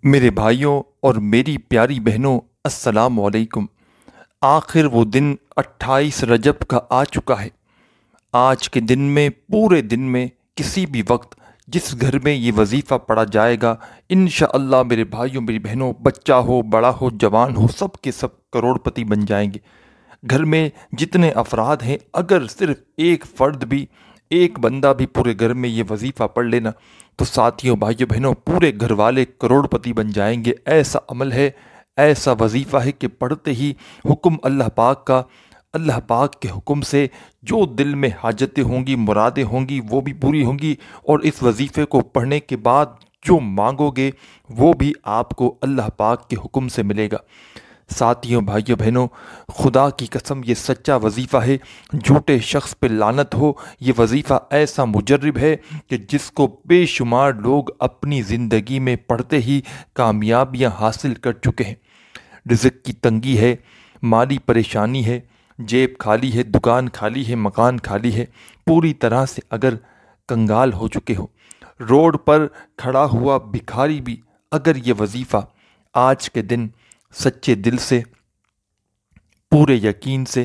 میرے بھائیوں اور میری پیاری بہنوں، السلام علیکم۔ آخر وہ دن 28 رجب کا آ چکا ہے۔ آج کے دن میں پورے دن میں کسی بھی وقت جس گھر میں یہ وظیفہ پڑھا جائے گا، انشاءاللہ میرے بھائیوں میری بہنوں، بچہ ہو بڑا ہو جوان ہو، سب کے سب کروڑ پتی بن جائیں گے۔ گھر میں جتنے افراد ہیں، اگر صرف ایک فرد بھی، ایک بندہ بھی پورے گھر میں یہ وظیفہ پڑھ لینا تو ساتھیوں بھائیوں بہنوں پورے گھر والے کروڑ پتی بن جائیں گے۔ ایسا عمل ہے، ایسا وظیفہ ہے کہ پڑھتے ہی حکم اللہ پاک کا، اللہ پاک کے حکم سے جو دل میں حاجتیں ہوں گی، مرادیں ہوں گی، وہ بھی پوری ہوں گی، اور اس وظیفے کو پڑھنے کے بعد جو مانگو گے وہ بھی آپ کو اللہ پاک کے حکم سے ملے گا۔ ساتھیوں بھائیوں بہنوں، خدا کی قسم یہ سچا وظیفہ ہے، جھوٹے شخص پہ لعنت ہو۔ یہ وظیفہ ایسا مجرب ہے کہ جس کو بے شمار لوگ اپنی زندگی میں پڑھتے ہی کامیابیاں حاصل کر چکے ہیں۔ رزق کی تنگی ہے، مالی پریشانی ہے، جیب خالی ہے، دکان خالی ہے، مکان خالی ہے، پوری طرح سے اگر کنگال ہو چکے ہو، روڈ پر کھڑا ہوا بھکاری بھی اگر یہ وظیفہ آج کے دن سچے دل سے، پورے یقین سے،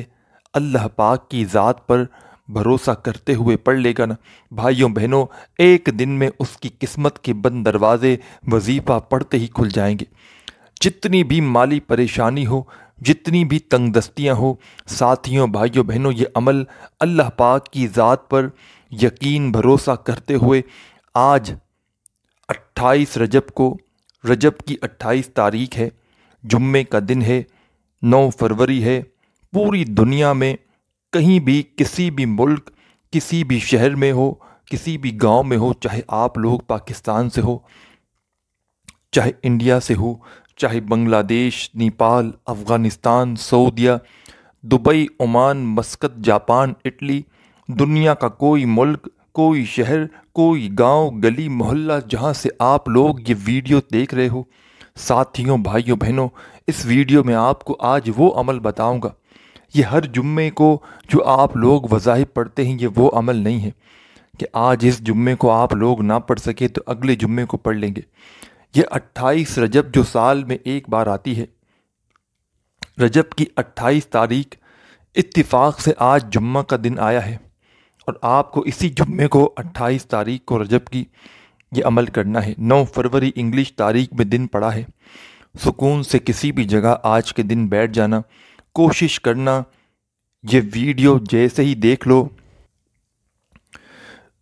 اللہ پاک کی ذات پر بھروسہ کرتے ہوئے پڑھ لے گا نا بھائیوں بہنوں، ایک دن میں اس کی قسمت کے بند دروازے وظیفہ پڑھتے ہی کھل جائیں گے۔ جتنی بھی مالی پریشانی ہو، جتنی بھی تنگ دستیاں ہو، ساتھیوں بھائیوں بہنوں یہ عمل اللہ پاک کی ذات پر یقین بھروسہ کرتے ہوئے آج 28 رجب کو، رجب کی 28 تاریخ ہے، جمعے کا دن ہے، 9 فروری ہے، پوری دنیا میں کہیں بھی کسی بھی ملک، کسی بھی شہر میں ہو، کسی بھی گاؤں میں ہو، چاہے آپ لوگ پاکستان سے ہو، چاہے انڈیا سے ہو، چاہے بنگلہ دیش، نیپال، افغانستان، سعودیہ، Dubai, Oman, Muscat, Japan, Italy, دنیا کا کوئی ملک، کوئی شہر، کوئی گاؤں گلی محلہ جہاں سے آپ لوگ یہ ویڈیو دیکھ رہے ہو، ساتھیوں بھائیوں بہنوں اس ویڈیو میں آپ کو آج وہ عمل بتاؤں گا۔ یہ ہر جمعے کو جو آپ لوگ وظائف پڑھتے ہیں یہ وہ عمل نہیں ہے کہ آج اس جمعے کو آپ لوگ نہ پڑھ سکے تو اگلے جمعے کو پڑھ لیں گے۔ یہ 28 رجب جو سال میں ایک بار آتی ہے، رجب کی 28 تاریخ، اتفاق سے آج جمعہ کا دن آیا ہے، اور آپ کو اسی جمعے کو 28 تاریخ کو رجب کی یہ عمل کرنا ہے۔ 9 فروری انگلش تاریخ میں دن پڑا ہے۔ سکون سے کسی بھی جگہ آج کے دن بیٹھ جانا، کوشش کرنا یہ ویڈیو جیسے ہی دیکھ لو،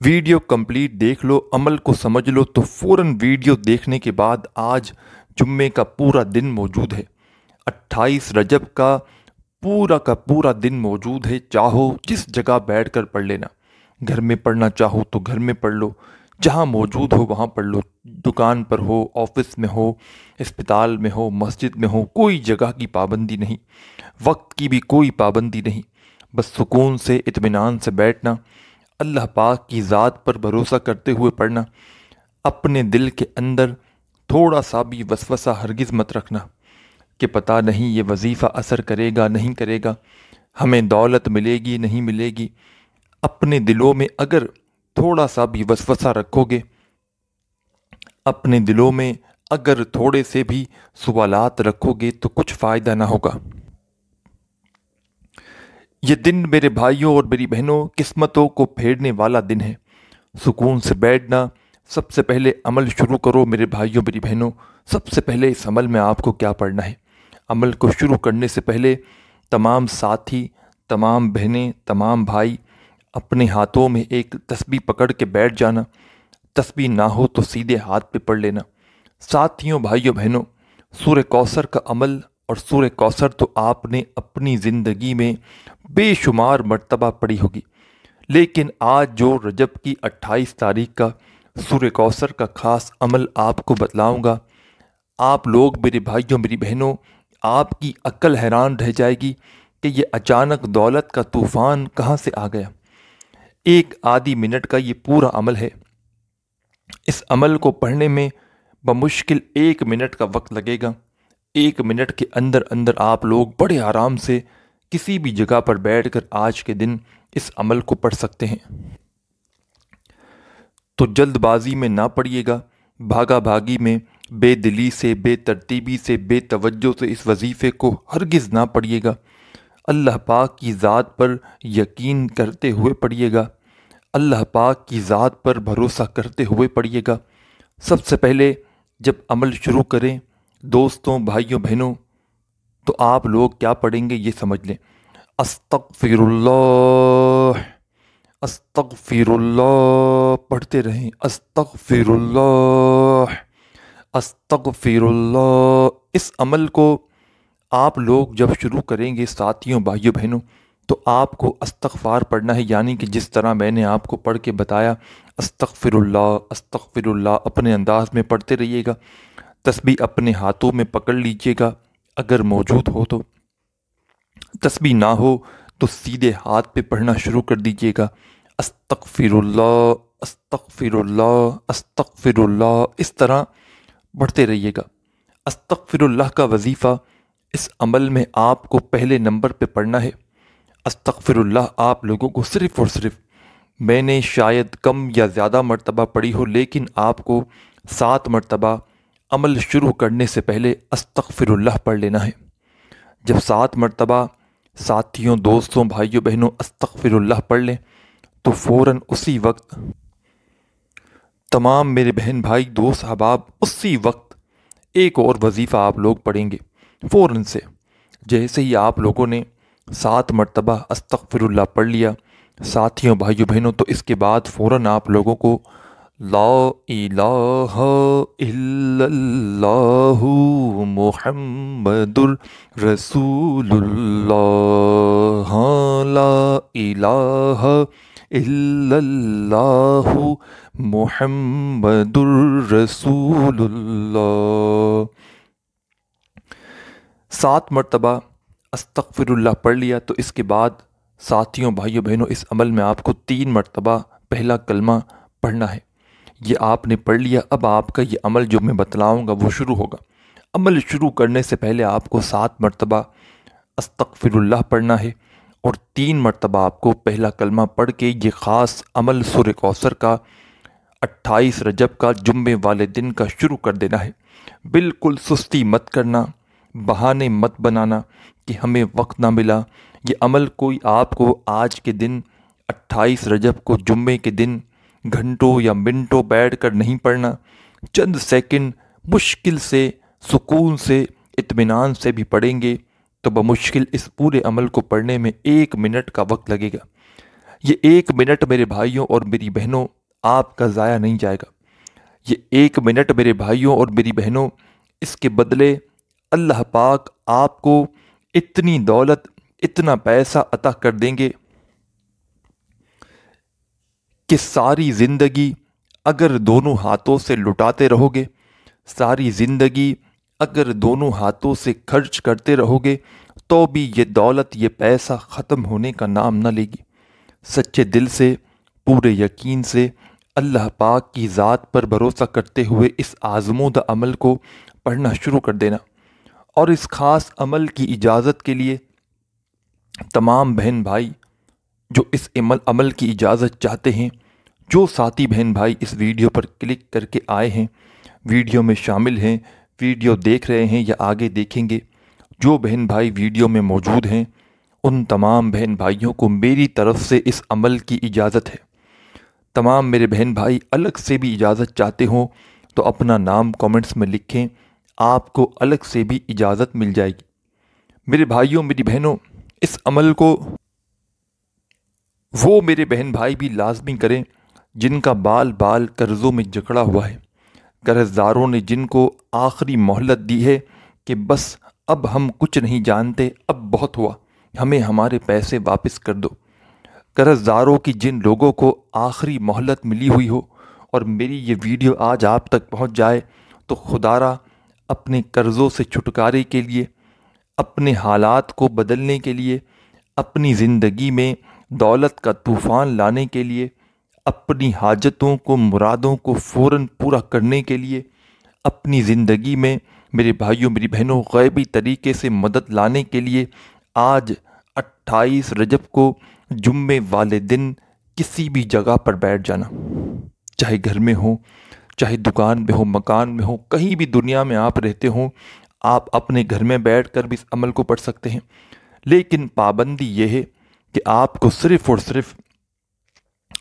ویڈیو کمپلیٹ دیکھ لو، عمل کو سمجھ لو تو فوراً ویڈیو دیکھنے کے بعد آج جمعے کا پورا دن موجود ہے، 28 رجب کا پورا دن موجود ہے۔ چاہو جس جگہ بیٹھ کر پڑھ لینا، گھر میں پڑھنا چاہو تو گھر میں پڑھ لو، جہاں موجود ہو وہاں پڑھ لو، دکان پر ہو، آفس میں ہو، اسپتال میں ہو، مسجد میں ہو، کوئی جگہ کی پابندی نہیں، وقت کی بھی کوئی پابندی نہیں، بس سکون سے اطمینان سے بیٹھنا، اللہ پاک کی ذات پر بھروسہ کرتے ہوئے پڑھنا۔ اپنے دل کے اندر تھوڑا سا بھی وسوسہ ہرگز مت رکھنا کہ پتہ نہیں یہ وظیفہ اثر کرے گا نہیں کرے گا، ہمیں دولت ملے گی نہیں ملے گی۔ اپنے دلوں میں اگر تھوڑا سا بھی وسوسہ رکھو گے، اپنے دلوں میں اگر تھوڑے سے بھی سوالات رکھو گے تو کچھ فائدہ نہ ہوگا۔ یہ دن میرے بھائیوں اور میری بہنوں قسمتوں کو پھیرنے والا دن ہے۔ سکون سے بیٹھنا، سب سے پہلے عمل شروع کرو میرے بھائیوں میری بہنوں۔ سب سے پہلے اس عمل میں آپ کو کیا پڑھنا ہے؟ عمل کو شروع کرنے سے پہلے تمام ساتھی، تمام بہنیں، تمام بھائی اپنے ہاتھوں میں ایک تسبیح پکڑ کے بیٹھ جانا۔ تسبیح نہ ہو تو سیدھے ہاتھ پہ پڑھ لینا۔ ساتھیوں بھائیوں بہنوں، سورہ کوثر کا عمل، اور سورہ کوثر تو آپ نے اپنی زندگی میں بے شمار مرتبہ پڑھی ہوگی، لیکن آج جو رجب کی 28 تاریخ کا سورہ کوثر کا خاص عمل آپ کو بتلاؤں گا، آپ لوگ میرے بھائیوں میری بہنوں، آپ کی عقل حیران رہ جائے گی کہ یہ اچانک دولت کا طوفان کہاں سے آ گیا۔ ایک آدھی منٹ کا یہ پورا عمل ہے۔ اس عمل کو پڑھنے میں بمشکل 1 منٹ کا وقت لگے گا۔ 1 منٹ کے اندر اندر آپ لوگ بڑے آرام سے کسی بھی جگہ پر بیٹھ کر آج کے دن اس عمل کو پڑھ سکتے ہیں۔ تو جلد بازی میں نہ پڑھیے گا، بھاگا بھاگی میں بے دلی سے، بے ترتیبی سے، بے توجہ سے اس وظیفے کو ہرگز نہ پڑھیے گا۔ اللہ پاک کی ذات پر یقین کرتے ہوئے پڑھیے گا، اللہ پاک کی ذات پر بھروسہ کرتے ہوئے پڑھیے گا۔ سب سے پہلے جب عمل شروع کریں دوستوں، بھائیوں، بہنوں، تو آپ لوگ کیا پڑھیں گے یہ سمجھ لیں۔ استغفر اللہ، استغفر اللہ پڑھتے رہیں، استغفر اللہ، استغفر اللہ۔ اس عمل کو آپ لوگ جب شروع کریں گے ساتھیوں، بھائیوں، بہنوں، تو آپ کو استغفار پڑھنا ہے، یعنی کہ جس طرح میں نے آپ کو پڑھ کے بتایا، استغفر اللہ، استغفر اللہ اپنے انداز میں پڑھتے رہیے گا۔ تسبیح اپنے ہاتھوں میں پکڑ لیجئے گا اگر موجود ہو تو، تسبیح نہ ہو تو سیدھے ہاتھ پہ پڑھنا شروع کر دیجئے گا۔ استغفر اللہ، استغفر اللہ، استغفر اللہ، اس طرح پڑھتے رہیے گا۔ استغفر اللہ کا وظیفہ اس عمل میں آپ کو پہلے نمبر پہ پڑھنا ہے۔ استغفر اللہ آپ لوگوں کو صرف اور صرف میں نے شاید کم یا زیادہ مرتبہ پڑھی ہو، لیکن آپ کو 7 مرتبہ عمل شروع کرنے سے پہلے استغفر اللہ پڑھ لینا ہے۔ جب 7 مرتبہ ساتھیوں، دوستوں، بھائیوں، بہنوں استغفر اللہ پڑھ لیں تو فوراً اسی وقت تمام میرے بہن بھائی، دوست، احباب، اسی وقت ایک اور وظیفہ آپ لوگ پڑھیں گے فوراً سے۔ جیسے ہی آپ لوگوں نے 7 مرتبہ استغفر اللہ پڑھ لیا ساتھیوں، بھائیوں، بہنوں، تو اس کے بعد فوراً آپ لوگوں کو لا الہ الا اللہ محمد رسول اللہ، ہاں لا الہ الا اللہ محمد رسول اللہ۔ 7 مرتبہ استغفر اللہ پڑھ لیا تو اس کے بعد ساتھیوں، بھائیوں، بہنوں، اس عمل میں آپ کو 3 مرتبہ پہلا کلمہ پڑھنا ہے۔ یہ آپ نے پڑھ لیا، اب آپ کا یہ عمل جو میں بتلاؤں گا وہ شروع ہوگا۔ عمل شروع کرنے سے پہلے آپ کو 7 مرتبہ استغفر اللہ پڑھنا ہے اور 3 مرتبہ آپ کو پہلا کلمہ پڑھ کے یہ خاص عمل سورہ کوثر کا 28 رجب کا جمعے والے دن کا شروع کر دینا ہے۔ بالکل سستی مت کرنا، بہانے مت بنانا کہ ہمیں وقت نہ ملا۔ یہ عمل کوئی آپ کو آج کے دن 28 رجب کو جمعے کے دن گھنٹوں یا منٹوں بیٹھ کر نہیں پڑھنا، چند سیکنڈ مشکل سے، سکون سے، اطمینان سے بھی پڑھیں گے تو بمشکل اس پورے عمل کو پڑھنے میں 1 منٹ کا وقت لگے گا۔ یہ 1 منٹ میرے بھائیوں اور میری بہنوں آپ کا ضائع نہیں جائے گا۔ یہ 1 منٹ میرے بھائیوں اور میری بہنوں، اس کے بدلے اللہ پاک آپ کو اتنی دولت، اتنا پیسہ عطا کر دیں گے کہ ساری زندگی اگر دونوں ہاتھوں سے لٹاتے رہو گے، ساری زندگی اگر دونوں ہاتھوں سے خرچ کرتے رہو گے تو بھی یہ دولت، یہ پیسہ ختم ہونے کا نام نہ لے گی۔ سچے دل سے، پورے یقین سے، اللہ پاک کی ذات پر بھروسہ کرتے ہوئے اس آزمودہ عمل کو پڑھنا شروع کر دینا۔ اور اس خاص عمل کی اجازت کے لیے تمام بہن بھائی جو اس عمل کی اجازت چاہتے ہیں، جو ساتھی بہن بھائی اس ویڈیو پر کلک کر کے آئے ہیں، ویڈیو میں شامل ہیں، ویڈیو دیکھ رہے ہیں یا آگے دیکھیں گے، جو بہن بھائی ویڈیو میں موجود ہیں، ان تمام بہن بھائیوں کو میری طرف سے اس عمل کی اجازت ہے۔ تمام میرے بہن بھائی الگ سے بھی اجازت چاہتے ہوں تو اپنا نام کومنٹس میں لکھیں، آپ کو الگ سے بھی اجازت مل جائے گی۔ میرے بھائیوں، میری بہنوں، اس عمل کو وہ میرے بہن بھائی بھی لازمی کریں جن کا بال بال قرضوں میں جکڑا ہوا ہے، قرض داروں نے جن کو آخری مہلت دی ہے کہ بس اب ہم کچھ نہیں جانتے، اب بہت ہوا، ہمیں ہمارے پیسے واپس کر دو۔ قرض داروں کی جن لوگوں کو آخری مہلت ملی ہوئی ہو اور میری یہ ویڈیو آج آپ تک پہنچ جائے تو خدارا اپنے قرضوں سے چھٹکارے کے لیے، اپنے حالات کو بدلنے کے لیے، اپنی زندگی میں دولت کا طوفان لانے کے لیے، اپنی حاجتوں کو، مرادوں کو فوراً پورا کرنے کے لیے، اپنی زندگی میں میرے بھائیوں، میری بہنوں غیبی طریقے سے مدد لانے کے لیے آج 28 رجب کو جمعے والے دن کسی بھی جگہ پر بیٹھ جانا، چاہے گھر میں ہو، چاہے دکان میں ہو، مکان میں ہو، کہیں بھی دنیا میں آپ رہتے ہوں، آپ اپنے گھر میں بیٹھ کر بھی اس عمل کو پڑھ سکتے ہیں۔ لیکن پابندی یہ ہے کہ آپ کو صرف اور صرف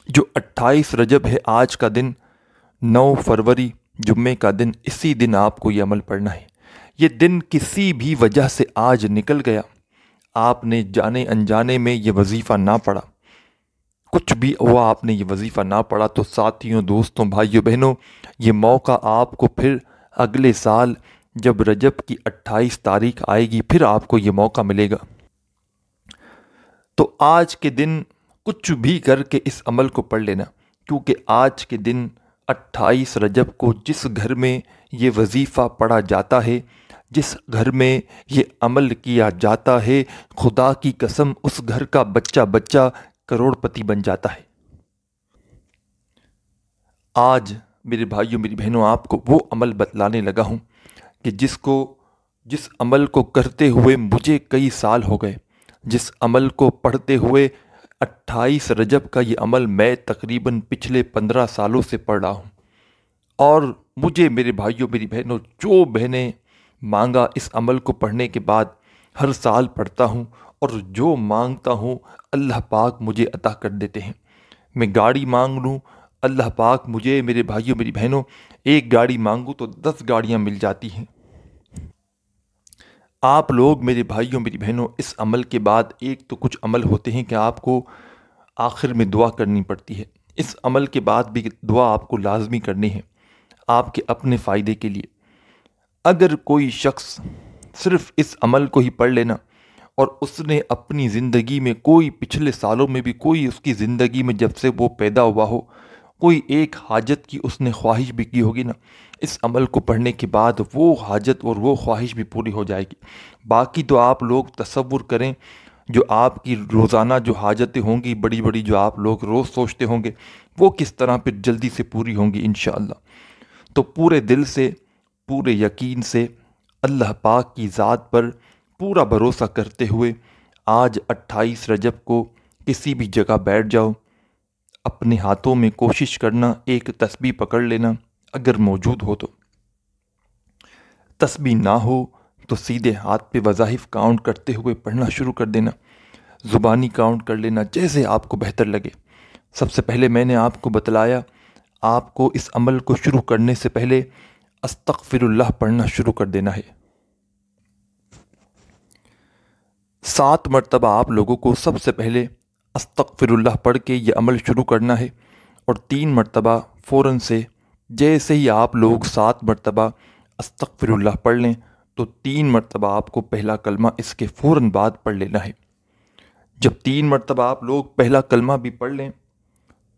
جو 28 رجب ہے، آج کا دن 9 فروری جمعے کا دن، اسی دن آپ کو یہ عمل پڑھنا ہے۔ یہ دن کسی بھی وجہ سے آج نکل گیا، آپ نے جانے انجانے میں یہ وظیفہ نہ پڑھا، کچھ بھی ہوا آپ نے یہ وظیفہ نہ پڑھا، تو ساتھیوں، دوستوں، بھائیوں، بہنوں، یہ موقع آپ کو پھر اگلے سال جب رجب کی 28 تاریخ آئے گی، پھر آپ کو یہ موقع ملے گا۔ تو آج کے دن کچھ بھی کر کے اس عمل کو پڑھ لینا، کیونکہ آج کے دن 28 رجب کو جس گھر میں یہ وظیفہ پڑھا جاتا ہے، جس گھر میں یہ عمل کیا جاتا ہے، خدا کی قسم اس گھر کا بچہ بچہ کروڑ پتی بن جاتا ہے۔ آج میرے بھائیوں، میری بہنوں، آپ کو وہ عمل بتلانے لگا ہوں کہ جس عمل کو کرتے ہوئے مجھے کئی سال ہو گئے، جس عمل کو پڑھتے ہوئے 28 رجب کا یہ عمل میں تقریباً پچھلے 15 سالوں سے پڑھ رہا ہوں، اور مجھے میرے بھائیوں، میری بہنوں، جو بہنیں مانگا اس عمل کو پڑھنے کے بعد ہر سال پڑھتا ہوں، اور جو مانگتا ہوں اللہ پاک مجھے عطا کر دیتے ہیں۔ میں گاڑی مانگ لوں، اللہ پاک مجھے، میرے بھائیوں، میری بہنوں، ایک گاڑی مانگوں تو 10 گاڑیاں مل جاتی ہیں۔ آپ لوگ میرے بھائیوں، میری بہنوں، اس عمل کے بعد ایک تو کچھ عمل ہوتے ہیں کہ آپ کو آخر میں دعا کرنی پڑتی ہے۔ اس عمل کے بعد بھی دعا آپ کو لازمی کرنی ہے، آپ کے اپنے فائدے کے لیے۔ اگر کوئی شخص صرف اس عمل کو ہی پڑھ لینا، اور اس نے اپنی زندگی میں کوئی پچھلے سالوں میں بھی کوئی اس کی زندگی میں جب سے وہ پیدا ہوا ہو، کوئی ایک حاجت کی اس نے خواہش بھی کی ہوگی نا، اس عمل کو پڑھنے کے بعد وہ حاجت اور وہ خواہش بھی پوری ہو جائے گی۔ باقی تو آپ لوگ تصور کریں، جو آپ کی روزانہ جو حاجتیں ہوں گی، بڑی بڑی جو آپ لوگ روز سوچتے ہوں گے، وہ کس طرح پھر جلدی سے پوری ہوں گی انشاءاللہ۔ تو پورے دل سے، پورے یقین سے، اللہ پاک کی ذات پر پورا بھروسہ کرتے ہوئے آج 28 رجب کو کسی بھی جگہ بیٹھ جاؤ، اپنے ہاتھوں میں کوشش کرنا ایک تسبیح پکڑ لینا، اگر موجود ہو تو۔ تسبیح نہ ہو تو سیدھے ہاتھ پہ وظائف کاؤنٹ کرتے ہوئے پڑھنا شروع کر دینا، زبانی کاؤنٹ کر لینا، جیسے آپ کو بہتر لگے۔ سب سے پہلے میں نے آپ کو بتلایا، آپ کو اس عمل کو شروع کرنے سے پہلے استغفر اللہ پڑھنا شروع کر دینا ہے۔ 7 مرتبہ آپ لوگوں کو سب سے پہلے استغفر اللہ پڑھ کے یہ عمل شروع کرنا ہے، اور 3 مرتبہ فوراً سے، جیسے ہی آپ لوگ 7 مرتبہ استغفر اللہ پڑھ لیں تو 3 مرتبہ آپ کو پہلا کلمہ اس کے فوراً بعد پڑھ لینا ہے۔ جب 3 مرتبہ آپ لوگ پہلا کلمہ بھی پڑھ لیں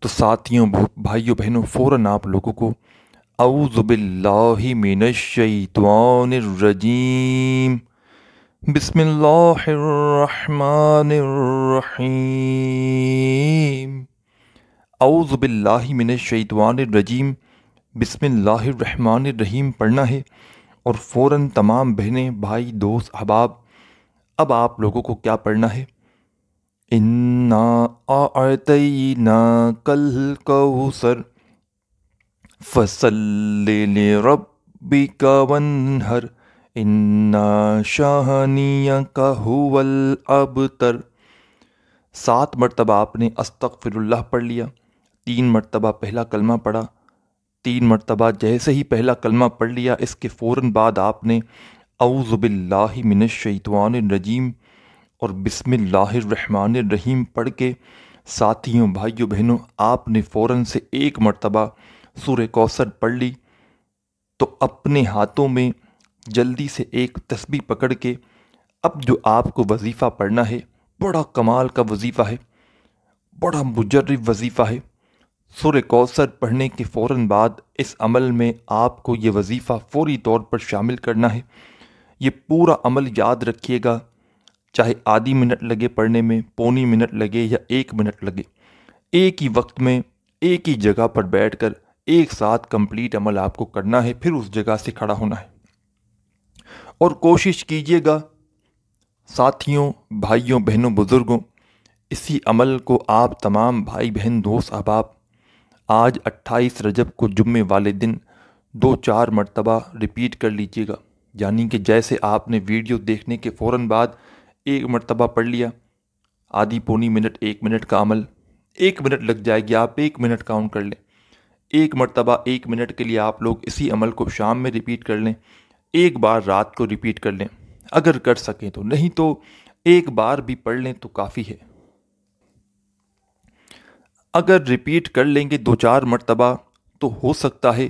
تو ساتھیوں، بھائیوں، بہنوں، فوراً آپ لوگوں کو اعوذ باللہ من الشیطان الرجیم، بسم اللہ الرحمن الرحیم، اعوذ باللہ من الشیطان الرجیم، بسم اللہ الرحمن الرحیم پڑھنا ہے، اور فوراً تمام بہنیں، بھائی، دوست، احباب، اب آپ لوگوں کو کیا پڑھنا ہے؟ اِنَّا أَعْطَيْنَاكَ الْكَوْثَرَ فَصَلِّ لِرَبِّكَ وَانْحَرْ إِنَّ شَانِئَكَ هُوَ الْأَبْتَرُ۔ 7 مرتبہ آپ نے استغفر اللہ پڑھ لیا، 3 مرتبہ پہلا کلمہ پڑھا، 3 مرتبہ جیسے ہی پہلا کلمہ پڑھ لیا اس کے فوراً بعد آپ نے اعوذ باللہ من الشیطان الرجیم اور بسم اللہ الرحمن الرحیم پڑھ کے، ساتھیوں، بھائیوں، بہنوں، آپ نے فوراً سے 1 مرتبہ سورہ کوثر پڑھ لی، تو اپنے ہاتھوں میں جلدی سے ایک تسبیح پکڑ کے اب جو آپ کو وظیفہ پڑھنا ہے، بڑا کمال کا وظیفہ ہے، بڑا مجرب وظیفہ ہے۔ سورہ کوثر پڑھنے کے فوراً بعد اس عمل میں آپ کو یہ وظیفہ فوری طور پر شامل کرنا ہے۔ یہ پورا عمل یاد رکھیے گا، چاہے آدھی منٹ لگے پڑھنے میں، پونی منٹ لگے یا 1 منٹ لگے، ایک ہی وقت میں ایک ہی جگہ پر بیٹھ کر ایک ساتھ کمپلیٹ عمل آپ کو کرنا ہے، پھر اس جگہ سے کھڑا ہونا ہے۔ اور کوشش کیجئے گا ساتھیوں، بھائیوں، بہنوں، بزرگوں، اسی عمل کو آپ تمام بھائی بہن، دوست، احباب آج 28 رجب کو جمعے والے دن 2-4 مرتبہ ریپیٹ کر لیجیے گا، یعنی کہ جیسے آپ نے ویڈیو دیکھنے کے فوراً بعد 1 مرتبہ پڑھ لیا، آدھی پونی منٹ 1 منٹ کا عمل 1 منٹ لگ جائے گی، آپ 1 منٹ کاؤنٹ کر لیں، 1 مرتبہ 1 منٹ کے لیے آپ لوگ اسی عمل کو شام میں ریپیٹ کر لیں، 1 بار رات کو ریپیٹ کر لیں اگر کر سکیں تو، نہیں تو 1 بار بھی پڑھ لیں تو کافی ہے۔ اگر ریپیٹ کر لیں گے 2-4 مرتبہ تو ہو سکتا ہے،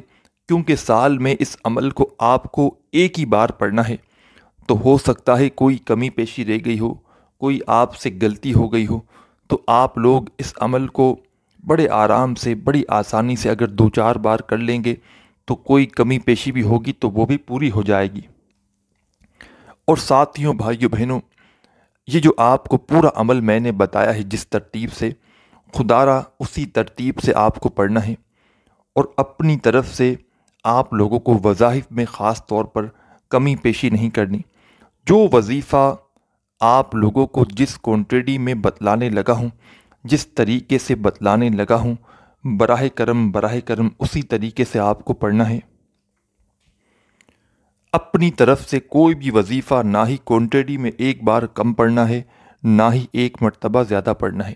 کیونکہ سال میں اس عمل کو آپ کو 1 ہی بار پڑھنا ہے، تو ہو سکتا ہے کوئی کمی پیشی رہ گئی ہو، کوئی آپ سے غلطی ہو گئی ہو، تو آپ لوگ اس عمل کو بڑے آرام سے بڑی آسانی سے اگر 2-4 بار کر لیں گے تو کوئی کمی پیشی بھی ہوگی تو وہ بھی پوری ہو جائے گی۔ اور ساتھیوں، بھائیوں، بہنوں، یہ جو آپ کو پورا عمل میں نے بتایا ہے جس ترتیب سے، خدا را اسی ترتیب سے آپ کو پڑھنا ہے، اور اپنی طرف سے آپ لوگوں کو وظائف میں خاص طور پر کمی پیشی نہیں کرنی۔ جو وظیفہ آپ لوگوں کو جس کوانٹٹی میں بتلانے لگا ہوں، جس طریقے سے بتلانے لگا ہوں، براہ کرم اسی طریقے سے آپ کو پڑھنا ہے۔ اپنی طرف سے کوئی بھی وظیفہ نہ ہی کوانٹٹی میں 1 بار کم پڑھنا ہے، نہ ہی 1 مرتبہ زیادہ پڑھنا ہے۔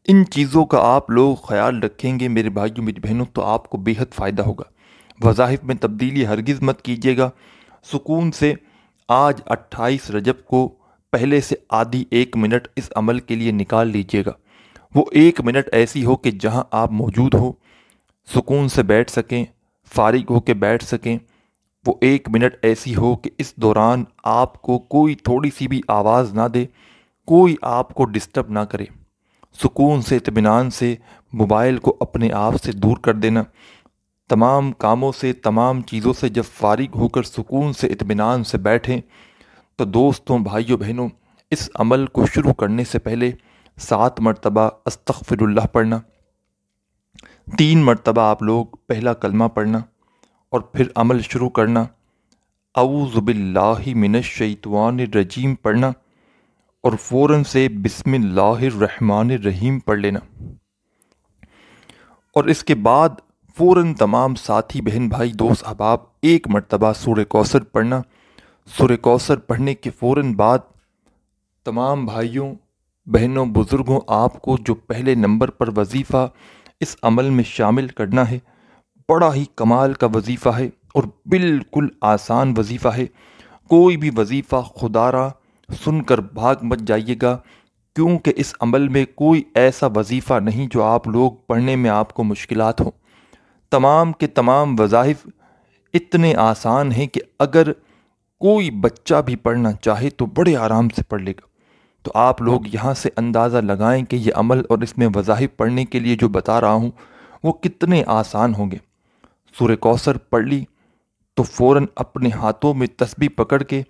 ان چیزوں کا آپ لوگ خیال رکھیں گے میرے بھائیوں میری بہنوں تو آپ کو بے حد فائدہ ہوگا۔ وظائف میں تبدیلی ہرگز مت کیجیے گا، سکون سے آج 28 رجب کو پہلے سے آدھی 1 منٹ اس عمل کے لیے نکال لیجیے گا۔ وہ 1 منٹ ایسی ہو کہ جہاں آپ موجود ہو، سکون سے بیٹھ سکیں، فارغ ہو کے بیٹھ سکیں۔ وہ 1 منٹ ایسی ہو کہ اس دوران آپ کو کوئی تھوڑی سی بھی آواز نہ دے، کوئی آپ کو ڈسٹرب نہ کرے۔ سکون سے اطمینان سے موبائل کو اپنے آپ سے دور کر دینا۔ تمام کاموں سے، تمام چیزوں سے جب فارغ ہو کر سکون سے اطمینان سے بیٹھیں تو دوستوں، بھائیوں، بہنوں، اس عمل کو شروع کرنے سے پہلے 7 مرتبہ استغفر اللہ پڑھنا، 3 مرتبہ آپ لوگ پہلا کلمہ پڑھنا، اور پھر عمل شروع کرنا، اعوذ باللہ من الشیطان الرجیم پڑھنا، اور فوراً سے بسم اللہ الرحمن الرحیم پڑھ لینا۔ اور اس کے بعد فوراً تمام ساتھی بہن بھائی دوست احباب 1 مرتبہ سورہ کوثر پڑھنا۔ سورہ کوثر پڑھنے کے فوراً بعد تمام بھائیوں، بہنوں، بزرگوں، آپ کو جو پہلے نمبر پر وظیفہ اس عمل میں شامل کرنا ہے، بڑا ہی کمال کا وظیفہ ہے اور بالکل آسان وظیفہ ہے۔ کوئی بھی وظیفہ خدا را سن کر بھاگ مت جائیے گا، کیونکہ اس عمل میں کوئی ایسا وظیفہ نہیں جو آپ لوگ پڑھنے میں آپ کو مشکلات ہوں۔ تمام کے تمام وظائف اتنے آسان ہیں کہ اگر کوئی بچہ بھی پڑھنا چاہے تو بڑے آرام سے پڑھ لے گا۔ تو آپ لوگ یہاں سے اندازہ لگائیں کہ یہ عمل اور اس میں وظائف پڑھنے کے لیے جو بتا رہا ہوں وہ کتنے آسان ہوں گے۔ سورہ کوثر پڑھ لی تو فوراً اپنے ہاتھوں میں تسبیح پکڑ کے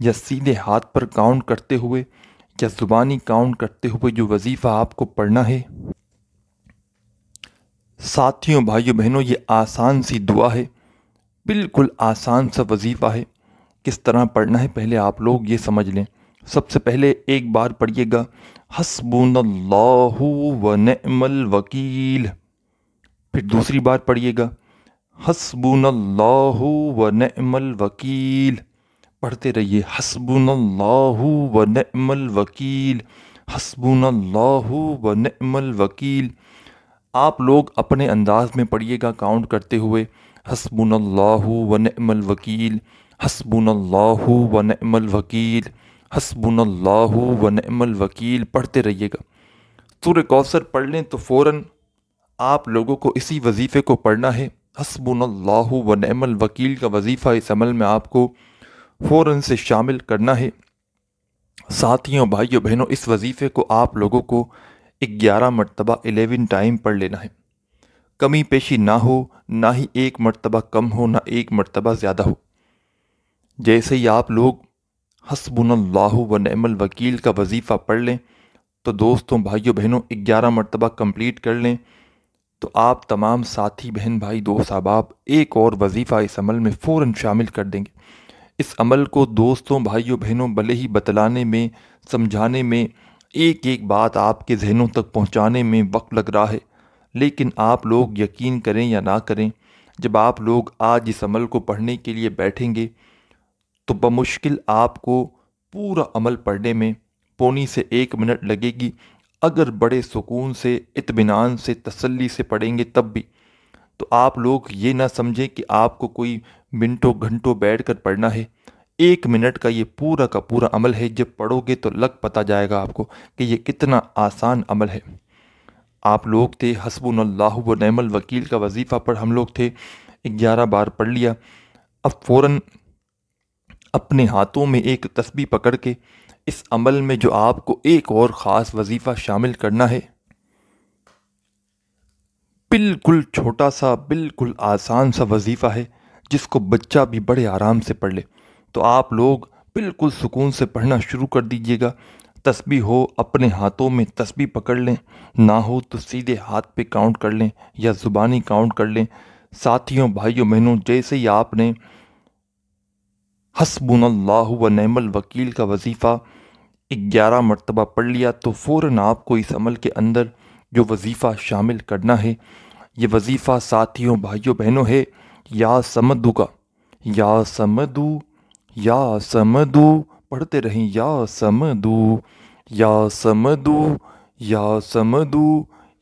یا سیدھے ہاتھ پر کاؤنٹ کرتے ہوئے یا زبانی کاؤنٹ کرتے ہوئے جو وظیفہ آپ کو پڑھنا ہے، ساتھیوں، بھائیوں، بہنوں، یہ آسان سی دعا ہے، بالکل آسان سا وظیفہ ہے۔ کس طرح پڑھنا ہے پہلے آپ لوگ یہ سمجھ لیں۔ سب سے پہلے 1 بار پڑھیے گا حسبنا اللہ و نعم الوکیل، پھر دوسری بار پڑھیے گا حسبنا اللہ و نعم الوکیل، پڑھتے رہیے حسبنا اللہ و نعم الوکیل، حسبنا اللہ و نعم الوکیل۔ آپ لوگ اپنے انداز میں پڑھیے گا کاؤنٹ کرتے ہوئے، حسبنا اللہ و نعم الوکیل، حسبنا اللہ و نعم الوکیل، حسبنا اللہ و نعم الوکیل، پڑھتے رہیے گا۔ سورہ کوثر پڑھ لیں تو فوراً آپ لوگوں کو اسی وظیفے کو پڑھنا ہے۔ حسبنا اللہ و نعم الوکیل کا وظیفہ اس عمل میں آپ کو فوراً سے شامل کرنا ہے۔ ساتھیوں، بھائیوں، بہنوں، اس وظیفے کو آپ لوگوں کو 11 مرتبہ 11 ٹائم پڑھ لینا ہے۔ کمی پیشی نہ ہو، نہ ہی 1 مرتبہ کم ہو، نہ 1 مرتبہ زیادہ ہو۔ جیسے ہی آپ لوگ حسبنا اللہ و نعم الوکیل کا وظیفہ پڑھ لیں تو دوستوں، بھائیوں، بہنوں، 11 مرتبہ کمپلیٹ کر لیں تو آپ تمام ساتھی بہن بھائی دوست احباب ایک اور وظیفہ اس عمل میں فوراً شامل کر دیں گے۔ اس عمل کو دوستوں، بھائیوں، بہنوں، بھلے ہی بتلانے میں، سمجھانے میں، ایک ایک بات آپ کے ذہنوں تک پہنچانے میں وقت لگ رہا ہے، لیکن آپ لوگ یقین کریں یا نہ کریں، جب آپ لوگ آج اس عمل کو پڑھنے کے لیے بیٹھیں گے تو بمشکل آپ کو پورا عمل پڑھنے میں پونی سے 1 منٹ لگے گی، اگر بڑے سکون سے، اطمینان سے، تسلی سے پڑھیں گے تب بھی۔ تو آپ لوگ یہ نہ سمجھیں کہ آپ کو کوئی منٹوں گھنٹوں بیٹھ کر پڑھنا ہے۔ 1 منٹ کا یہ پورا کا پورا عمل ہے، جب پڑھو گے تو پتہ جائے گا آپ کو کہ یہ کتنا آسان عمل ہے۔ آپ لوگ تھے حسبنا اللہ و نعم الوکیل کا وظیفہ پر ہم لوگ تھے، 11 بار پڑھ لیا۔ اب فوراً اپنے ہاتھوں میں ایک تسبیح پکڑ کے اس عمل میں جو آپ کو ایک اور خاص وظیفہ شامل کرنا ہے، بالکل چھوٹا سا، بالکل آسان سا وظیفہ ہے جس کو بچہ بھی بڑے آرام سے پڑھ لے۔ تو آپ لوگ بالکل سکون سے پڑھنا شروع کر دیجئے گا۔ تسبیح ہو اپنے ہاتھوں میں تسبیح پکڑ لیں، نہ ہو تو سیدھے ہاتھ پہ کاؤنٹ کر لیں یا زبانی کاؤنٹ کر لیں۔ ساتھیوں، بھائیوں، بہنوں، جیسے ہی آپ نے حسبنا اللہ و نعم الوکیل کا وظیفہ 11 مرتبہ پڑھ لیا تو فوراً آپ کو اس عمل کے اندر جو وظیفہ شامل کرنا ہے، یہ وظیفہ ساتھیوں، بھائیوں، بہنوں ہے یا سمدو کا۔ یا سمدو، یا سمدو، پڑھتے رہیں، یا سمدو، یا سمدو، یا سمدو،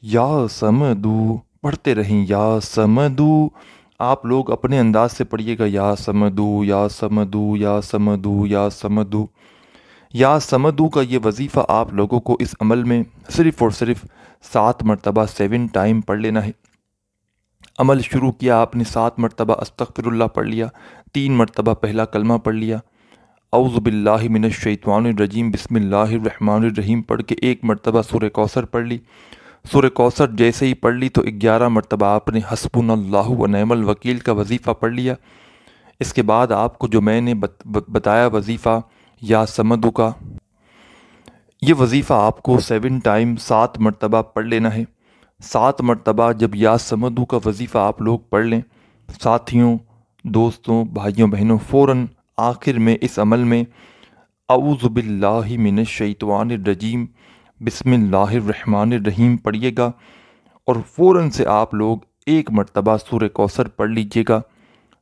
یا سمدو، پڑھتے رہیں، یا سمدو۔ آپ لوگ اپنے انداز سے پڑھیے گا، یا سمدو، یا سمدو، یا سمدو، یا سمدو۔ یا سمدو کا یہ وظیفہ آپ لوگوں کو اس عمل میں صرف اور صرف 7 مرتبہ 7 ٹائم پڑھ لینا ہے۔ عمل شروع کیا آپ نے، 7 مرتبہ استغفر اللہ پڑھ لیا، 3 مرتبہ پہلا کلمہ پڑھ لیا، اعوذ باللہ من الشیطان الرجیم بسم اللہ الرحمن الرحیم پڑھ کے 1 مرتبہ سورہ کوثر پڑھ لی۔ سورہ کوثر جیسے ہی پڑھ لی تو 11 مرتبہ آپ نے حسبنا اللہ و نعم الوکیل کا وظیفہ پڑھ لیا۔ اس کے بعد آپ کو جو میں نے بتایا وظیفہ یا سمدو کا، یہ وظیفہ آپ کو 7 ٹائم 7 مرتبہ پڑھ لینا ہے۔ 7 مرتبہ جب یا سمدو کا وظیفہ آپ لوگ پڑھ لیں، ساتھیوں، دوستوں، بھائیوں، بہنوں، فوراً آخر میں اس عمل میں اعوذ باللہ من الشیطان الرجیم بسم اللہ الرحمن الرحیم پڑھیے گا، اور فوراً سے آپ لوگ 1 مرتبہ سورہ کوثر پڑھ لیجئے گا۔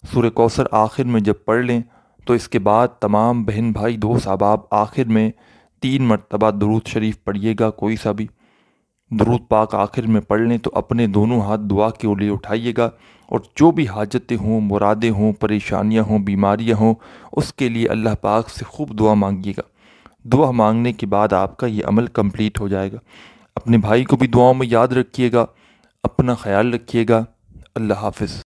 سورہ کوثر آخر میں جب پڑھ لیں تو اس کے بعد تمام بہن بھائی دوست احباب آخر میں 3 مرتبہ درود شریف پڑھیے گا، کوئی سا بھی درود پاک آخر میں پڑھ لیں تو اپنے دونوں ہاتھ دعا کے لیے اٹھائیے گا، اور جو بھی حاجتیں ہوں، مرادیں ہوں، پریشانیاں ہوں، بیماریاں ہوں، اس کے لیے اللہ پاک سے خوب دعا مانگیے گا۔ دعا مانگنے کے بعد آپ کا یہ عمل کمپلیٹ ہو جائے گا۔ اپنے بھائی کو بھی دعاؤں میں یاد رکھیے گا، اپنا خیال رکھیے گا۔ اللہ حافظ۔